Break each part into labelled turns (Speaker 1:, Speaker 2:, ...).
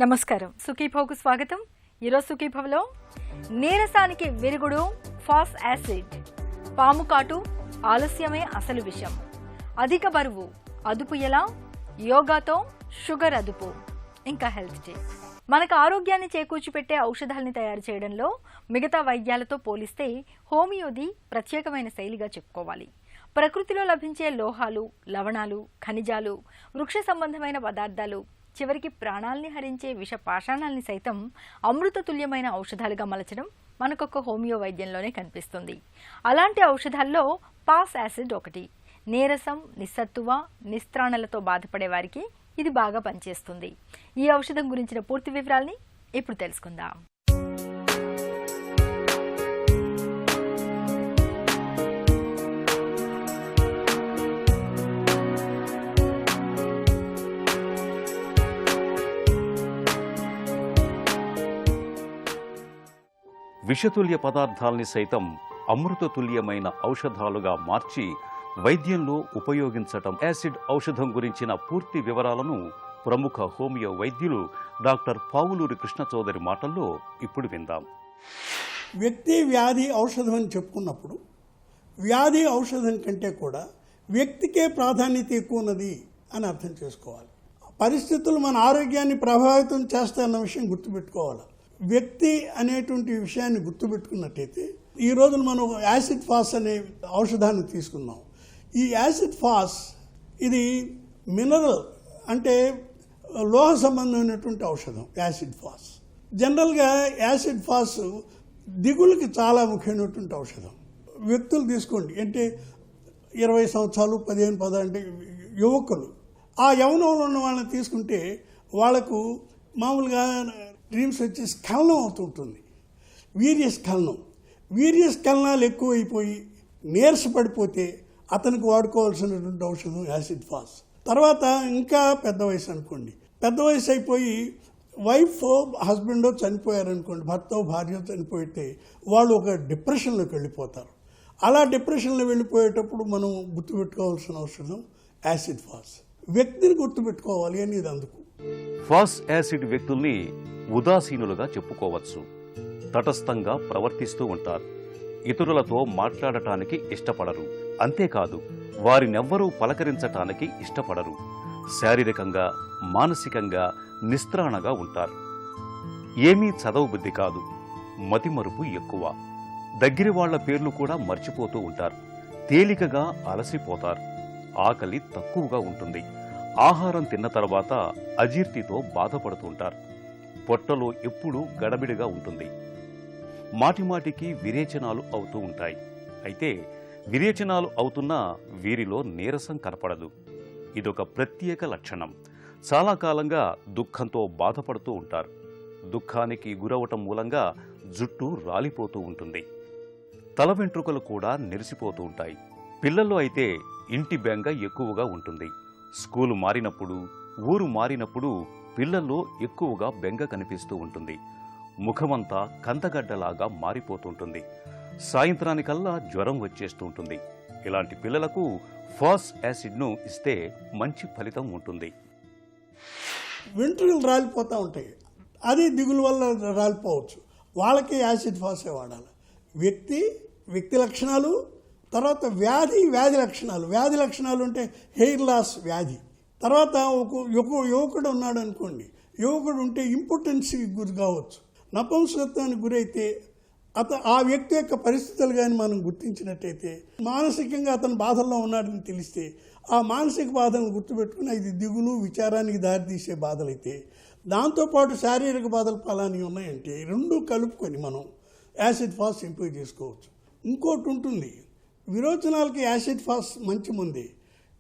Speaker 1: నమస్కారం. సుఖీభవకు స్వాగతం. ఈరోజు సుఖీభవలో నీరసానికి విరుగుడు ఫాస్ యాసిడ్, పాము కాటు, ఆలస్యమే అసలు విషయం, అధిక బరువు అదుపు ఎలా, యోగాతో షుగర్ అదుపు, ఇంకా హెల్త్ టిప్స్. మనకు ఆరోగ్యాన్ని చేకూర్చిపెట్టే ఔషధాలని తయారు చేయడంలో మిగతా వైద్యాలతో పోలిస్తే హోమియోది ప్రత్యేకమైన శైలిగా చెప్పుకోవాలి. ప్రకృతిలో లభించే లోహాలు, లవణాలు, ఖనిజాలు, వృక్ష సంబంధమైన పదార్థాలు, చివరికి ప్రాణాల్ని హరించే విష పాషాణాల్ని సైతం అమృతతుల్యమైన ఔషధాలుగా మలచడం మనకొక హోమియో వైద్యంలోనే కనిపిస్తుంది. అలాంటి ఔషధాల్లో పాస్ యాసిడ్ ఒకటి. నీరసం, నిస్సత్తువ, నిస్త్రాణలతో బాధపడే వారికి ఇది బాగా పనిచేస్తుంది. ఈ ఔషధం గురించిన పూర్తి వివరాల్ని ఇప్పుడు తెలుసుకుందాం.
Speaker 2: విషతుల్య పదార్థాల్ని సైతం అమృతతుల్యమైన ఔషధాలుగా మార్చి వైద్యంలో ఉపయోగించటం. యాసిడ్ ఔషధం గురించిన పూర్తి వివరాలను ప్రముఖ హోమియో వైద్యులు డాక్టర్ పావులూరి కృష్ణ చౌదరి మాటల్లో ఇప్పుడు విందాం.
Speaker 3: వ్యక్తి వ్యాధి ఔషధం అని చెప్పుకున్నప్పుడు వ్యాధి ఔషధం కంటే కూడా వ్యక్తికే ప్రాధాన్యత ఎక్కువ ఉన్నది అని అర్థం చేసుకోవాలి. పరిస్థితులు మన ఆరోగ్యాన్ని ప్రభావితం చేస్తాయన్న విషయం గుర్తుపెట్టుకోవాలి. వ్యక్తి అనేటువంటి విషయాన్ని గుర్తుపెట్టుకున్నట్టయితే ఈ రోజున మనం యాసిడ్ ఫాస్ అనే ఔషధాన్ని తీసుకున్నాం. ఈ యాసిడ్ ఫాస్ ఇది మినరల్ అంటే లోహ సంబంధమైనటువంటి ఔషధం. యాసిడ్ ఫాస్ జనరల్గా యాసిడ్ ఫాస్ దిగులకి చాలా ముఖ్యమైనటువంటి ఔషధం. వ్యక్తులు తీసుకోండి, అంటే 20 సంవత్సరాలు 15 అంటే యువకులు, ఆ యవనంలో ఉన్న వాళ్ళని తీసుకుంటే వాళ్ళకు మామూలుగా డ్రీమ్స్ వచ్చి స్ఖలనం అవుతుంటుంది. వీర్యస్ఖలనాలు ఎక్కువైపోయి నీరసపడిపోతే అతనికి వాడుకోవాల్సినటువంటి ఔషధం యాసిడ్ ఫాస్. తర్వాత ఇంకా పెద్ద వయసు అనుకోండి, పెద్ద వయసు అయిపోయి వైఫ్ హస్బెండో చనిపోయారనుకోండి, భర్త భార్య చనిపోతే వాళ్ళు ఒక డిప్రెషన్లోకి వెళ్ళిపోతారు. అలా డిప్రెషన్లో వెళ్ళిపోయేటప్పుడు మనం గుర్తుపెట్టుకోవాల్సిన ఔషధం యాసిడ్ ఫాస్. వ్యక్తిని గుర్తుపెట్టుకోవాలి అనేది అందుకు.
Speaker 2: ఫాస్ యాసిడ్ వ్యక్తుల్ని ఉదాసీనులుగా చెప్పుకోవచ్చు. తటస్థంగా ప్రవర్తిస్తూ ఉంటారు. ఇతరులతో మాట్లాడటానికి ఇష్టపడరు. అంతేకాదు, వారినెవ్వరూ పలకరించటానికి ఇష్టపడరు. శారీరకంగా, మానసికంగా నిస్త్రాణగా ఉంటారు. ఏమీ చదవ బుద్ధి కాదు. మతిమరుపు ఎక్కువ. దగ్గరి వాళ్ల పేర్లు కూడా మర్చిపోతూ ఉంటారు. తేలికగా అలసిపోతారు. ఆకలి తక్కువగా ఉంటుంది. ఆహారం తిన్న తర్వాత అజీర్తితో బాధపడుతుంటారు. పొట్టలో ఎప్పుడూ గడబిడిగా ఉంటుంది. మాటిమాటికి విరేచనాలు అవుతూ ఉంటాయి. అయితే విరేచనాలు అవుతున్నా వీరిలో నీరసం కనపడదు. ఇదొక ప్రత్యేక లక్షణం. చాలా కాలంగా దుఃఖంతో బాధపడుతూ ఉంటారు. దుఃఖానికి గురవటం మూలంగా జుట్టు రాలిపోతూ ఉంటుంది. తల వెంట్రుకలు కూడా నెరిసిపోతూ ఉంటాయి. పిల్లల్లో అయితే ఇంటి బెంగ ఎక్కువగా ఉంటుంది. స్కూలు మారినప్పుడు, ఊరు మారినప్పుడు పిల్లల్లో ఎక్కువగా బెంగ కనిపిస్తూ ఉంటుంది. ముఖమంతా కందగడ్డలాగా మారిపోతుంటుంది. సాయంత్రానికల్లా జ్వరం వచ్చేస్తూ ఉంటుంది. ఇలాంటి పిల్లలకు ఫాస్ యాసిడ్ను ఇస్తే మంచి ఫలితం ఉంటుంది.
Speaker 3: వెంట్రుకలు రాలిపోతూ ఉంటాయి, అది దిగులు వల్ల రాలిపోవచ్చు. వాళ్ళకి యాసిడ్ ఫాసే వాడాలి. వ్యక్తి లక్షణాలు, తర్వాత వ్యాధి లక్షణాలు. వ్యాధి లక్షణాలు అంటే హెయిర్ లాస్ వ్యాధి. తర్వాత ఒక యువకుడు ఉన్నాడు అనుకోండి, యువకుడు ఉంటే ఇంపార్టెన్స్కి గురి కావచ్చు. నపుంసకత్వానికి గురైతే ఆ వ్యక్తి యొక్క పరిస్థితులు కానీ మనం గుర్తించినట్టయితే, మానసికంగా అతను బాధల్లో ఉన్నాడని తెలిస్తే ఆ మానసిక బాధలను గుర్తుపెట్టుకుని ఇది దిగులు, విచారానికి దారితీసే బాధలైతే, దాంతోపాటు శారీరక బాధలు ఫలాన్ని ఉన్నాయంటే రెండు కలుపుకొని మనం యాసిడ్ ఫాస్ ఇంప్రూవ్ చేసుకోవచ్చు. ఇంకోటి ఉంటుంది, విరోచనాలకి యాసిడ్ ఫాస్ మంచి ముందే.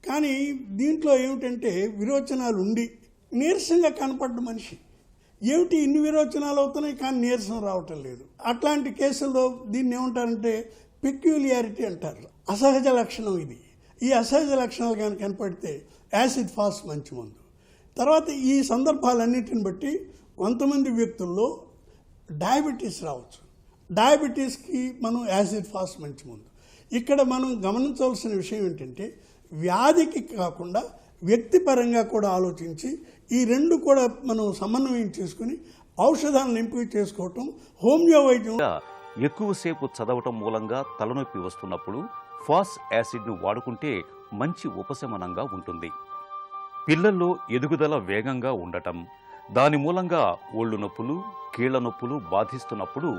Speaker 3: కానీ దీంట్లో ఏమిటంటే విరోచనాలు ఉండి నీరసంగా కనపడ్డ మనిషి, ఏమిటి ఇన్ని విరోచనాలు అవుతున్నాయి కానీ నీరసం రావటం లేదు, అట్లాంటి కేసుల్లో దీన్ని ఏమంటారంటే పెక్యులియారిటీ అంటారు. అసహజ లక్షణం ఇది. ఈ అసహజ లక్షణాలు కానీ కనపడితే యాసిడ్ ఫాస్ మంచి మందు. తర్వాత ఈ సందర్భాలన్నిటిని బట్టి కొంతమంది వ్యక్తుల్లో డయాబెటీస్ రావచ్చు. డయాబెటీస్కి మనం యాసిడ్ ఫాస్ మంచి మందు. ఇక్కడ మనం గమనించవలసిన విషయం ఏంటంటే వ్యాధికి కాకుండా వ్యక్తిపరంగా కూడా ఆలోచించి ఈ రెండు కూడా మనం సమన్వయం చేసుకుని ఔషధాలను ఎంపిక చేసుకోవటం హోమియో వైద్యం.
Speaker 2: ఎక్కువసేపు చదవటం మూలంగా తలనొప్పి వస్తున్నప్పుడు ఫాస్ యాసిడ్ను వాడుకుంటే మంచి ఉపశమనంగా ఉంటుంది. పిల్లల్లో ఎదుగుదల వేగంగా ఉండటం, దాని మూలంగా ఒళ్ళు నొప్పులు, కీళ్ల నొప్పులు బాధిస్తున్నప్పుడు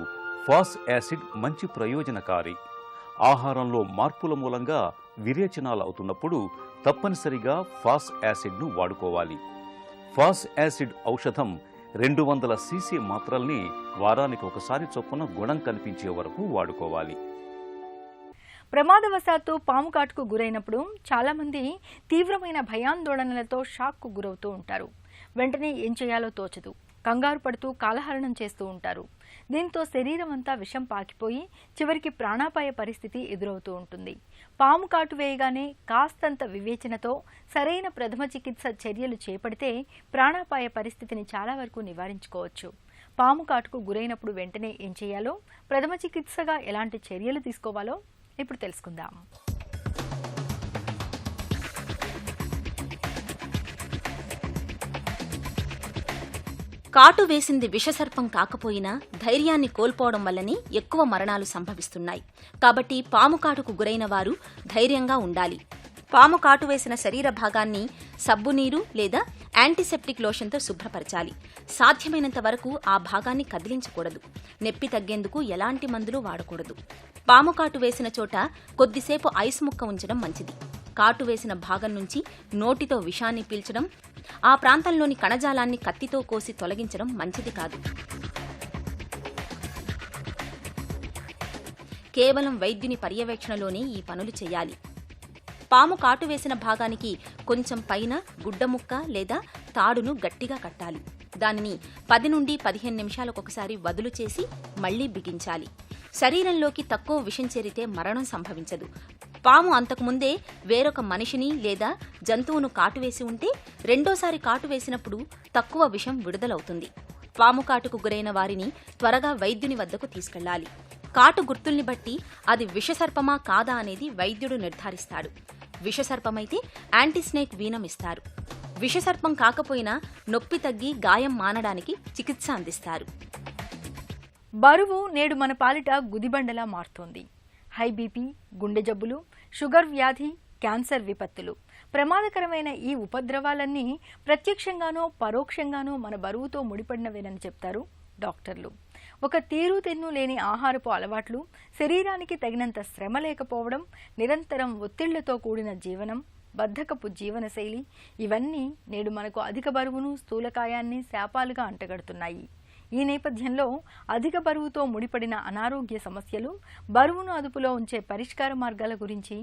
Speaker 2: ఫాస్ యాసిడ్ మంచి ప్రయోజనకారి. ఆహారంలో మార్పుల మూలంగా విరేచనాలు అవుతున్నప్పుడు తప్పనిసరిగా ఫాస్ యాసిడ్ను వాడుకోవాలి. ఫాస్ యాసిడ్ ఔషధం 200 cc మాత్రల్ని వారానికి ఒకసారి చొప్పున గుణం కనిపించే వరకు వాడుకోవాలి.
Speaker 1: ప్రమాదవశాత్తు పాము కాటుకు గురైనప్పుడు చాలామంది తీవ్రమైన భయాందోళనలతో షాక్కు గురవుతూ ఉంటారు. వెంటనే ఏం చేయాలో తోచదు. కంగారు పడుతూ కాలహరణం చేస్తూ ఉంటారు. దీంతో శరీరం అంతా విషం పాకిపోయి చివరికి ప్రాణాపాయ పరిస్థితి ఎదురవుతూ ఉంటుంది. పాము కాటు వేయగానే కాస్తంత వివేచనతో సరైన ప్రథమ చికిత్స చర్యలు చేపడితే ప్రాణాపాయ పరిస్థితిని చాలా వరకు నివారించుకోవచ్చు. పాము కాటుకు గురైనప్పుడు వెంటనే ఏం చేయాలో, ప్రథమ చికిత్సగా ఎలాంటి చర్యలు తీసుకోవాలో ఇప్పుడు తెలుసుకుందాం.
Speaker 4: కాటు వేసింది విషసర్పం కాకపోయినా ధైర్యాన్ని కోల్పోవడం వల్లనే ఎక్కువ మరణాలు సంభవిస్తున్నాయి. కాబట్టి పాము కాటుకు గురైన వారు ధైర్యంగా ఉండాలి. పాము కాటు వేసిన శరీర భాగాన్ని సబ్బునీరు లేదా యాంటీసెప్టిక్ లోషన్తో శుభ్రపరచాలి. సాధ్యమైనంత వరకు ఆ భాగాన్ని కదిలించకూడదు. నొప్పి తగ్గేందుకు ఎలాంటి మందులు వాడకూడదు. పాము కాటు వేసిన చోట కొద్దిసేపు ఐస్ ముక్క ఉంచడం మంచిది. కాటు వేసిన భాగం నుంచి నోటితో విషాన్ని పీల్చడం, ఆ ప్రాంతంలోని కణజాలాన్ని కత్తితో కోసి తొలగించడం మంచిది కాదు. కేవలం వైద్యుని పర్యవేక్షణలోనే ఈ పనులు చేయాలి. పాము కాటు వేసిన భాగానికి కొంచెం పైన గుడ్డ ముక్క లేదా తాడును గట్టిగా కట్టాలి. దానిని 10 నుండి 15 నిమిషాలకొకసారి వదులు చేసి మళ్లీ బిగించాలి. శరీరంలోకి తక్కువ విషం చేరితే మరణం సంభవించదు. పాము అంతకుముందే వేరొక మనిషిని లేదా జంతువును కాటువేసి ఉంటే రెండోసారి కాటు వేసినప్పుడు తక్కువ విషం విడుదలవుతుంది. పాము కాటుకు గురైన వారిని త్వరగా వైద్యుని వద్దకు తీసుకెళ్లాలి. కాటు గుర్తుల్ని బట్టి అది విషసర్పమా కాదా అనేది వైద్యుడు నిర్ధారిస్తాడు. విషసర్పమైతే యాంటీస్నేక్ వీనం ఇస్తారు. విషసర్పం కాకపోయినా నొప్పి తగ్గి గాయం మానడానికి చికిత్స అందిస్తారు.
Speaker 1: బరువు నేడు మన పాలిట గుదిబండలా మారుతోంది. హై బీపీ, గుండె జబ్బులు, షుగర్ వ్యాధి, క్యాన్సర్ విపత్తులు, ప్రమాదకరమైన ఈ ఉపద్రవాలన్నీ ప్రత్యక్షంగానో పరోక్షంగానో మన బరువుతో ముడిపడినవేనని చెప్తారు డాక్టర్లు. ఒక తీరు తెన్ను లేని ఆహారపు అలవాట్లు, శరీరానికి తగినంత శ్రమ లేకపోవడం, నిరంతరం ఒత్తిళ్లతో కూడిన జీవనం, బద్ధకపు జీవనశైలి ఇవన్నీ నేడు మనకు అధిక బరువును, స్థూలకాయాన్ని శాపాలుగా అంటగడుతున్నాయి. ఈ నేపథ్యంలో అధిక బరువుతో ముడిపడిన అనారోగ్య సమస్యలు, బరువును అదుపులో ఉంచే పరిష్కార మార్గాల గురించి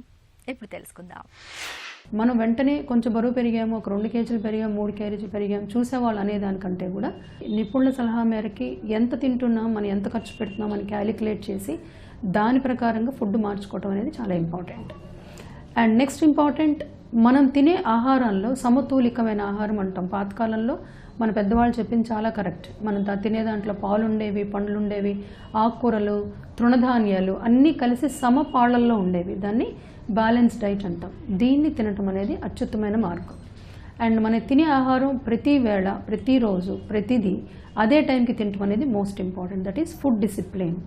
Speaker 1: ఇప్పుడు తెలుసుకుందాం.
Speaker 5: మనం వెంటనే కొంచెం బరువు పెరిగాము, ఒక 2 కేజీలు పెరిగాం, 3 కేజీలు పెరిగాం చూసేవాళ్ళు అనేదానికంటే కూడా నిపుణుల సలహా మేరకి ఎంత తింటున్నాం, మనం ఎంత ఖర్చు పెడుతున్నాం అని క్యాలిక్యులేట్ చేసి దాని ప్రకారంగా ఫుడ్ మార్చుకోవడం అనేది చాలా ఇంపార్టెంట్. అండ్ నెక్స్ట్ ఇంపార్టెంట్, మనం తినే ఆహారంలో సమతూలికమైన ఆహారం అంటాం. పాతకాలంలో మన పెద్దవాళ్ళు చెప్పింది చాలా కరెక్ట్. మనం తినే దాంట్లో పాలు ఉండేవి, పండ్లు ఉండేవి, ఆకుకూరలు, తృణధాన్యాలు అన్నీ కలిసి సమపాళ్లల్లో ఉండేవి. దాన్ని బ్యాలెన్స్ డైట్ అంటాం. దీన్ని తినటం అనేది అత్యుత్తమైన మార్గం. అండ్ మనం తినే ఆహారం ప్రతి వేళ, ప్రతిరోజు, ప్రతిదీ అదే టైంకి తినటం అనేది most important. That is food discipline.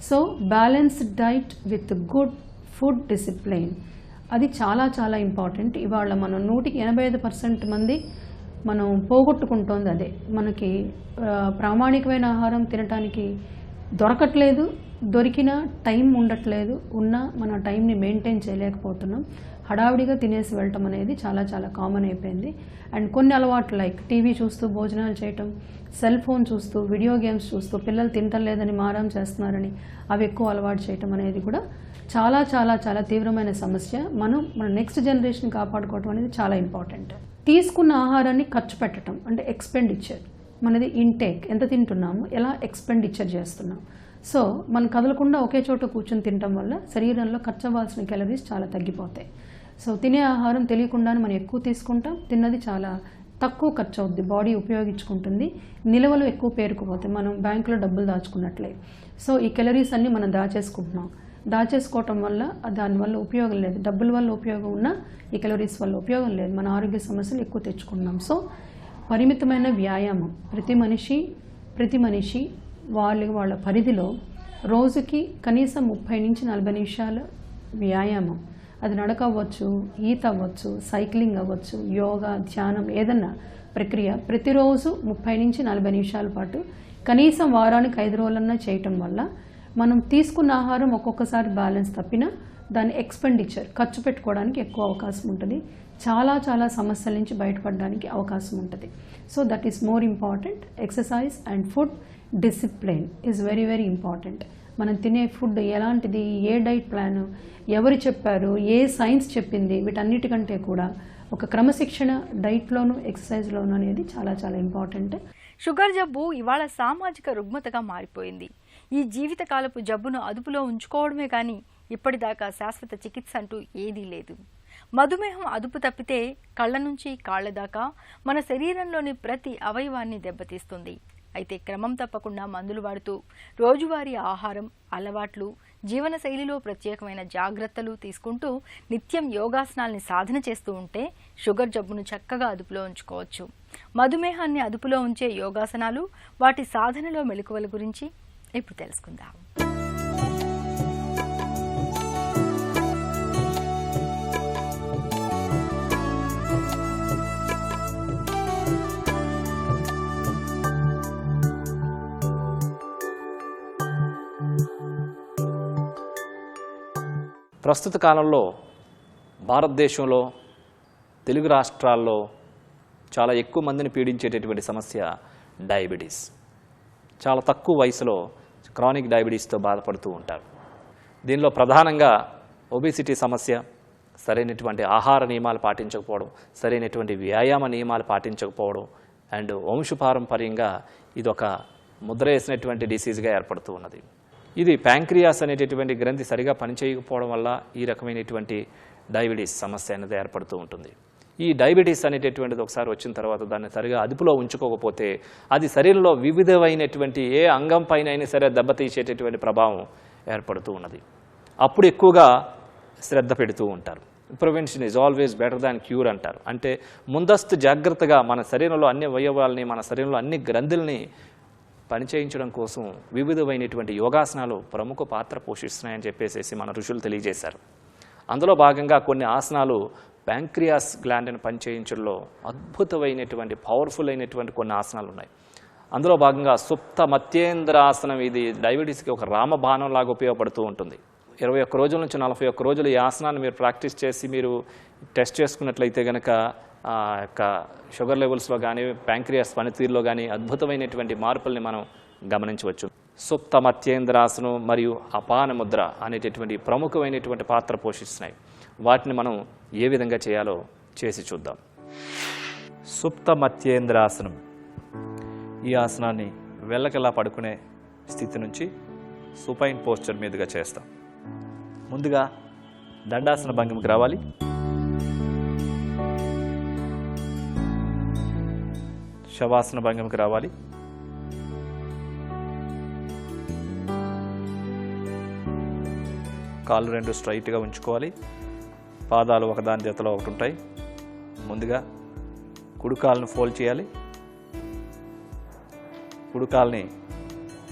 Speaker 5: So balanced diet with good food discipline అది చాలా చాలా ఇంపార్టెంట్. ఇవాళ మనం 185% మంది మనం పోగొట్టుకుంటోంది అదే. మనకి ప్రామాణికమైన ఆహారం తినటానికి దొరకట్లేదు, దొరికిన టైం ఉండట్లేదు, ఉన్నా మన టైంని మెయింటైన్ చేయలేకపోతున్నాం. హడావిడిగా తినేసి వెళ్ళటం అనేది చాలా చాలా కామన్ అయిపోయింది. అండ్ కొన్ని అలవాట్లు లైక్ టీవీ చూస్తూ భోజనాలు చేయటం, సెల్ ఫోన్ చూస్తూ, వీడియో గేమ్స్ చూస్తూ, పిల్లలు తినటం లేదని మారం చేస్తున్నారని అవి ఎక్కువ అలవాటు చేయటం అనేది కూడా చాలా చాలా చాలా తీవ్రమైన సమస్య. మన నెక్స్ట్ జనరేషన్ కాపాడుకోవటం అనేది చాలా ఇంపార్టెంట్. తీసుకున్న ఆహారాన్ని ఖర్చు పెట్టడం అంటే ఎక్స్పెండిచర్, మనది ఇంటేక్, ఎంత తింటున్నాము, ఎలా ఎక్స్పెండిచర్ చేస్తున్నాం. సో మనం కదలకుండా ఒకే చోట కూర్చొని తినటం వల్ల శరీరంలో ఖర్చు అవ్వాల్సిన క్యాలరీస్ చాలా తగ్గిపోతాయి. సో తినే ఆహారం తెలియకుండానే మనం ఎక్కువ తీసుకుంటాం, తిన్నది చాలా తక్కువ ఖర్చు అవుద్ది, బాడీ ఉపయోగించుకుంటుంది, నిల్వలు ఎక్కువ పేరుకుపోతాయి, మనం బ్యాంకులో డబ్బులు దాచుకున్నట్లే. సో ఈ క్యాలరీస్ అన్నీ మనం దాచేసుకుంటున్నాం. దాచేసుకోవటం వల్ల దానివల్ల ఉపయోగం లేదు. డబ్బుల వల్ల ఉపయోగం ఉన్నా ఈ క్యాలరీస్ వల్ల ఉపయోగం లేదు. మన ఆరోగ్య సమస్యలు ఎక్కువ తెచ్చుకుంటున్నాం. సో పరిమితమైన వ్యాయామం ప్రతి మనిషి వాళ్ళ పరిధిలో రోజుకి కనీసం 30 నుంచి 40 నిమిషాల వ్యాయామం, అది నడక అవ్వచ్చు, ఈత అవ్వచ్చు, సైక్లింగ్ అవ్వచ్చు, యోగా, ధ్యానం, ఏదన్నా ప్రక్రియ ప్రతిరోజు 30 నుంచి 40 నిమిషాల పాటు కనీసం వారానికి 5 రోజులన్నా చేయటం వల్ల మనం తీసుకున్న ఆహారం ఒక్కొక్కసారి బ్యాలెన్స్ తప్పినా దాని ఎక్స్పెండిచర్ ఖర్చు పెట్టుకోవడానికి ఎక్కువ అవకాశం ఉంటుంది. చాలా సమస్యల నుంచి బయటపడడానికి అవకాశం ఉంటుంది. So that is more important. Exercise and food discipline is very important. మనం తినే ఫుడ్ ఎలాంటిది, ఏ డైట్ ప్లాన్, ఎవరు చెప్పారు, ఏ సైన్స్ చెప్పింది, వీటన్నిటికంటే కూడా ఒక క్రమశిక్షణ డైట్లోను ఎక్సర్సైజ్లోను అనేది చాలా ఇంపార్టెంట్.
Speaker 1: షుగర్ జబ్బు ఇవాళ సామాజిక రుగ్మతగా మారిపోయింది. ఈ జీవితకాలపు జబ్బును అదుపులో ఉంచుకోవడమే కానీ ఇప్పటిదాకా శాశ్వత చికిత్స అంటూ ఏదీ లేదు. మధుమేహం అదుపు తప్పితే కళ్ళ నుంచి కాళ్ల దాకా మన శరీరంలోని ప్రతి అవయవాన్ని దెబ్బతీస్తుంది. అయితే క్రమం తప్పకుండా మందులు వాడుతూ రోజువారీ ఆహారం అలవాట్లు, జీవనశైలిలో ప్రత్యేకమైన జాగ్రత్తలు తీసుకుంటూ నిత్యం యోగాసనాల్ని సాధన చేస్తూ ఉంటే షుగర్ జబ్బును చక్కగా అదుపులో ఉంచుకోవచ్చు. మధుమేహాన్ని అదుపులో ఉంచే యోగాసనాలు, వాటి సాధనలో మెలకువల గురించి ఇప్పుడు తెలుసుకుందాం.
Speaker 6: ప్రస్తుత కాలంలో భారతదేశంలో తెలుగు రాష్ట్రాల్లో చాలా ఎక్కువ మందిని పీడించేటటువంటి సమస్య డయాబెటీస్. చాలా తక్కువ వయసులో క్రానిక్ డయాబెటీస్తో బాధపడుతూ ఉంటారు. దీనిలో ప్రధానంగా ఒబేసిటీ సమస్య, సరైనటువంటి ఆహార నియమాలు పాటించకపోవడం, సరైనటువంటి వ్యాయామ నియమాలు పాటించకపోవడం అండ్ వంశపారంపర్యంగా ఇదొక ముద్ర వేసినటువంటి డిసీజ్గా ఏర్పడుతూ ఉన్నది. ఇది ప్యాంక్రియాస్ అనేటటువంటి గ్రంథి సరిగా పనిచేయకపోవడం వల్ల ఈ రకమైనటువంటి డయాబెటీస్ సమస్య అనేది ఏర్పడుతూ ఉంటుంది. ఈ డయాబెటీస్ అనేటటువంటిది ఒకసారి వచ్చిన తర్వాత దాన్ని సరిగా అదుపులో ఉంచుకోకపోతే అది శరీరంలో వివిధమైనటువంటి ఏ అంగం పైన అయినా సరే దెబ్బతీసేటటువంటి ప్రభావం ఏర్పడుతూ ఉన్నది. అప్పుడు ఎక్కువగా శ్రద్ధ పెడుతూ ఉంటారు. Prevention is always better than cure అంటారు. అంటే ముందస్తు జాగ్రత్తగా మన శరీరంలో అన్ని అవయవాల్ని, మన శరీరంలో అన్ని గ్రంథుల్ని పనిచేయించడం కోసం వివిధమైనటువంటి యోగాసనాలు ప్రముఖ పాత్ర పోషిస్తున్నాయని చెప్పేసి మన ఋషులు తెలియజేశారు. అందులో భాగంగా కొన్ని ఆసనాలు ప్యాంక్రియాస్ గ్లాండ్ని పనిచేయించడంలో అద్భుతమైనటువంటి పవర్ఫుల్ అయినటువంటి కొన్ని ఆసనాలు ఉన్నాయి. అందులో భాగంగా సుప్త మత్యేంద్రాసనం. ఇది డయాబెటీస్కి ఒక రామబాణం లాగా ఉపయోగపడుతూ ఉంటుంది. 21 రోజుల నుంచి 41 రోజులు ఈ ఆసనాన్ని మీరు ప్రాక్టీస్ చేసి మీరు టెస్ట్ చేసుకున్నట్లయితే కనుక యొక్క షుగర్ లెవెల్స్లో కానీ ప్యాంక్రియాస్ పనితీరులో కానీ అద్భుతమైనటువంటి మార్పుల్ని మనం గమనించవచ్చు. సుప్త మత్యేంద్రాసనం మరియు అపాన ముద్ర అనేటటువంటి ప్రముఖమైనటువంటి పాత్ర పోషిస్తున్నాయి. వాటిని మనం ఏ విధంగా చేయాలో చేసి చూద్దాం. సుప్త మత్యేంద్రాసనం. ఈ ఆసనాన్ని వెళ్ళకలా పడుకునే స్థితి నుంచి సుపైన్ పోస్చర్ మీదుగా చేస్తాం. ముందుగా దండాసన భంగిమకి రావాలి. శవాసన భంగిమకి రావాలి. కాళ్ళు రెండు స్ట్రైట్గా ఉంచుకోవాలి. పాదాలు ఒకదాని జతలో ఒకటి ఉంటాయి. ముందుగా కుడికాలను ఫోల్డ్ చేయాలి. కుడికాల్ని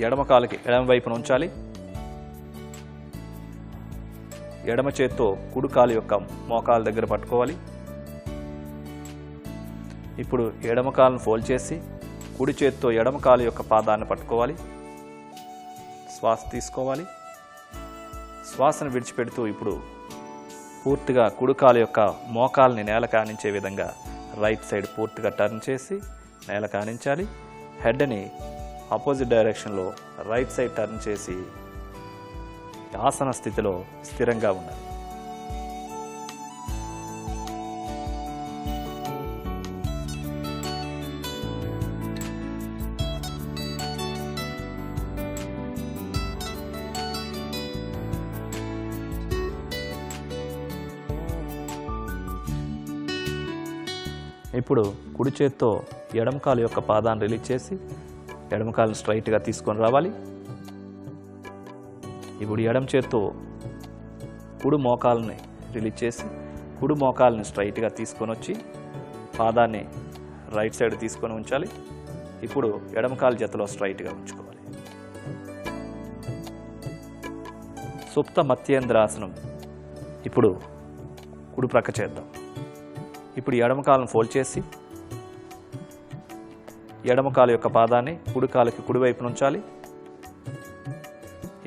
Speaker 6: ఎడమ కాలుకి ఎడమ వైపున ఉంచాలి. ఎడమ చేత్తో కుడికాలు యొక్క మోకాల దగ్గర పట్టుకోవాలి. ఇప్పుడు ఎడమ కాలును ఫోల్డ్ చేసి కుడి చేత్తో ఎడమ కాలు యొక్క పాదాన్ని పట్టుకోవాలి. శ్వాస తీసుకోవాలి. శ్వాసను విడిచిపెడుతూ ఇప్పుడు పూర్తిగా కుడికాలు యొక్క మోకాల్ని నేల కానించే విధంగా రైట్ సైడ్ పూర్తిగా టర్న్ చేసి నేల కానించాలి. హెడ్ని ఆపోజిట్ డైరెక్షన్లో రైట్ సైడ్ టర్న్ చేసి ఆసన స్థితిలో స్థిరంగా ఉండాలి. ఇప్పుడు కుడి చేత్తో ఎడమకాలు యొక్క పాదాన్ని రిలీజ్ చేసి ఎడమకాలను స్ట్రైట్గా తీసుకొని రావాలి. ఇప్పుడు ఎడమ చేత్తో కుడి మోకాలని రిలీజ్ చేసి కుడి మోకాలని స్ట్రైట్గా తీసుకొని వచ్చి పాదాన్ని రైట్ సైడ్ తీసుకొని ఉంచాలి. ఇప్పుడు ఎడమ కాలు జతలో స్ట్రైట్గా ఉంచుకోవాలి. సుప్త మత్యేంద్రాసనం ఇప్పుడు కుడి ప్రక్క చేద్దాం. ఇప్పుడు ఎడమ కాలను ఫోల్డ్ చేసి ఎడమ కాలు యొక్క పాదాన్ని కుడి కాలుకి కుడివైపున ఉంచాలి.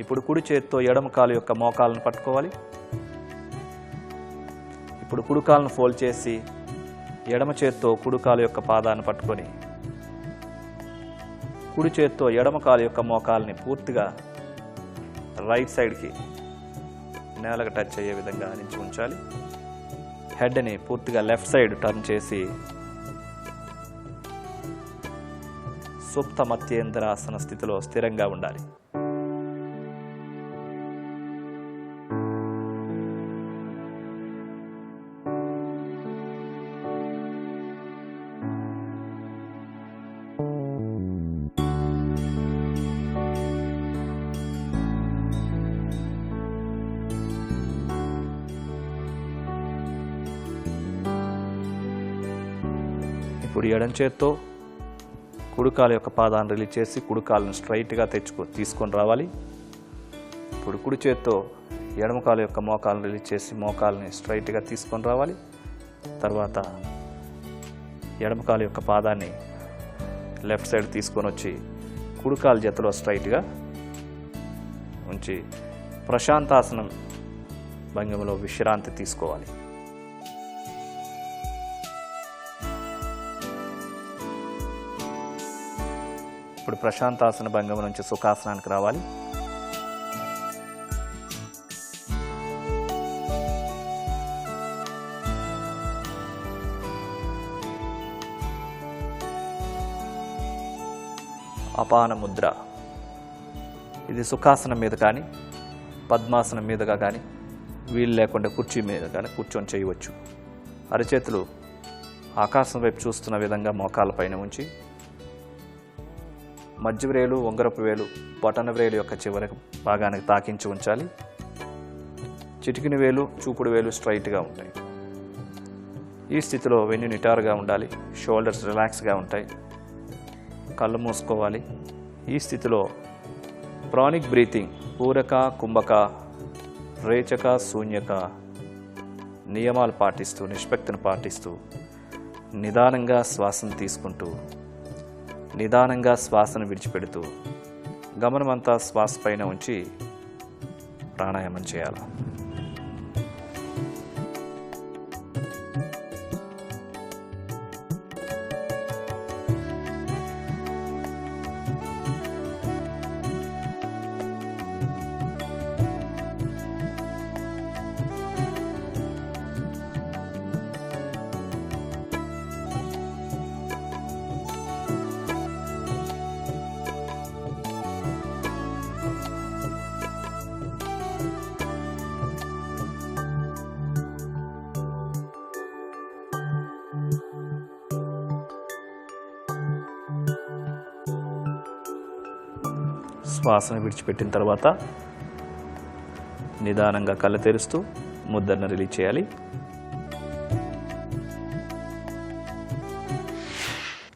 Speaker 6: ఇప్పుడు కుడి చేతితో ఎడమ కాలు యొక్క మోకాలను పట్టుకోవాలి. ఇప్పుడు కుడి కాలను ఫోల్డ్ చేసి ఎడమ చేత్తో కుడి కాలు యొక్క పాదాన్ని పట్టుకొని కుడి చేత్తో ఎడమ కాలు యొక్క మోకాలని పూర్తిగా రైట్ సైడ్కి నేలకు టచ్ అయ్యే విధంగా నుంచి ఉంచాలి. హెడ్ని పూర్తిగా లెఫ్ట్ సైడ్ టర్న్ చేసి సుప్త మత్యేంద్రాసన స్థితిలో స్థిరంగా ఉండాలి. ఇప్పుడు ఎడం చేత్తో కుడికాలు యొక్క పాదాన్ని రిలీజ్ చేసి కుడికాలను స్ట్రైట్గా తీసుకొని రావాలి. ఇప్పుడు కుడి చేత్తో ఎడమకాలు యొక్క మోకాలను రిలీజ్ చేసి మోకాలని స్ట్రైట్గా తీసుకొని రావాలి. తర్వాత ఎడమకాలు యొక్క పాదాన్ని లెఫ్ట్ సైడ్ తీసుకొని వచ్చి కుడికాలు జతలో స్ట్రైట్గా ఉంచి ప్రశాంతాసనం భంగిమలో విశ్రాంతి తీసుకోవాలి. ఇప్పుడు ప్రశాంతాసన భంగిమ నుంచి సుఖాసనానికి రావాలి. అపాన ముద్ర, ఇది సుఖాసనం మీద కానీ పద్మాసనం మీదుగా కానీ వీలు లేకుండా కుర్చీ మీద కానీ కూర్చొని చేయవచ్చు. అరచేతులు ఆకాశం వైపు చూస్తున్న విధంగా మోకాళ్ళ పైన ఉంచి మధ్య వ్రేలు ఉంగరపు వేలు బొటన వ్రేలు యొక్క చివరి భాగానికి తాకించి ఉంచాలి. చిటికిన వేలు చూపుడు వేలు స్ట్రైట్గా ఉంటాయి. ఈ స్థితిలో వెన్ను నిటారుగా ఉండాలి. షోల్డర్స్ రిలాక్స్గా ఉంటాయి. కళ్ళు మూసుకోవాలి. ఈ స్థితిలో ప్రాణిక్ బ్రీతింగ్ పూరక కుంభక రేచక శూన్యక నియమాలు పాటిస్తూ నిష్పత్తిని పాటిస్తూ నిదానంగా శ్వాసను తీసుకుంటూ నిదానంగా శ్వాసను విడిచిపెడుతూ గమనమంతా శ్వాస పైన ఉంచి ప్రాణాయామం చేయాలి. శ్వాసను విడిచిపెట్టిన తర్వాత నిదానంగా కళ్ళు తెరుస్తూ ముద్దను రిలీజ్ చేయాలి.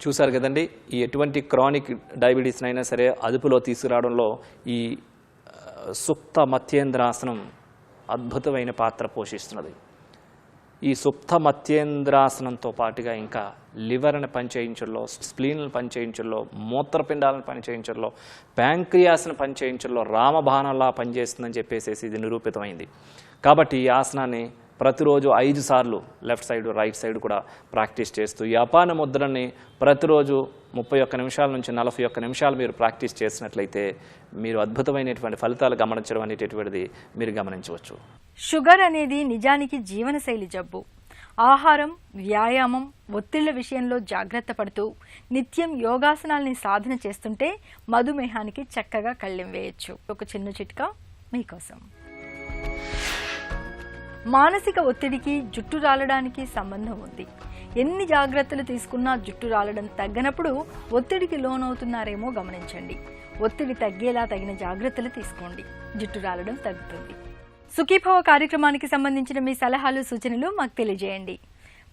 Speaker 6: చూసారు కదండి, ఈ ఎటువంటి క్రానిక్ డయాబెటీస్ అయినా సరే అదుపులో తీసుకురావడంలో ఈ సుప్త మత్యేంద్రాసనం అద్భుతమైన పాత్ర పోషిస్తున్నది. ఈ సుప్త మత్యేంద్రాసనంతో పాటుగా ఇంకా లివర్ని పనిచేయించడంలో, స్ప్లీన్లను పనిచేయించడంలో, మూత్రపిండాలను పనిచేయించడంలో, ప్యాంక్రియాస్ని పనిచేయించడంలో రామబాణంలా పనిచేస్తుందని చెప్పేసి ఇది నిరూపితమైంది. కాబట్టి ఈ ఆసనాన్ని ప్రతిరోజు 5 సార్లు లెఫ్ట్ సైడ్ రైట్ సైడ్ కూడా ప్రాక్టీస్ చేస్తూ ఈ అపాన ముద్రని ప్రతిరోజు 31 నిమిషాల నుంచి 41 నిమిషాలు మీరు ప్రాక్టీస్ చేసినట్లయితే మీరు అద్భుతమైనటువంటి ఫలితాలు గమనించడం అనేటటువంటిది మీరు గమనించవచ్చు.
Speaker 1: షుగర్ అనేది నిజానికి జీవనశైలి జబ్బు. ఆహారం, వ్యాయామం, ఒత్తిళ్ల విషయంలో జాగ్రత్త పడుతూ నిత్యం యోగాసనాల్ని సాధన చేస్తుంటే మధుమేహానికి చక్కగా కళ్ళెం వేయచ్చు. ఒక చిన్న చిట్కా మీకోసం. మానసిక ఒత్తిడికి జుట్టు రాలడానికి సంబంధం ఉంది. ఎన్ని జాగ్రత్తలు తీసుకున్నా జుట్టు రాలడం తగ్గనప్పుడు ఒత్తిడికి లోనవుతున్నారేమో గమనించండి. ఒత్తిడి తగ్గేలా తగిన జాగ్రత్తలు తీసుకోండి, జుట్టు రాలడం తగ్గుతుంది. సుఖీభవ కార్యక్రమానికి సంబంధించిన మీ సలహాలు సూచనలు మాకు తెలియజేయండి.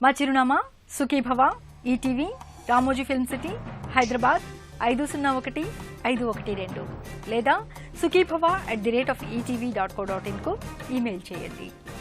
Speaker 1: మా చిరునామా Sukhibhava, ETV, Ramoji film city, Hyderabad 501512 లేదా sukhibhava@etv.co.in కు ఈమెయిల్ చేయండి.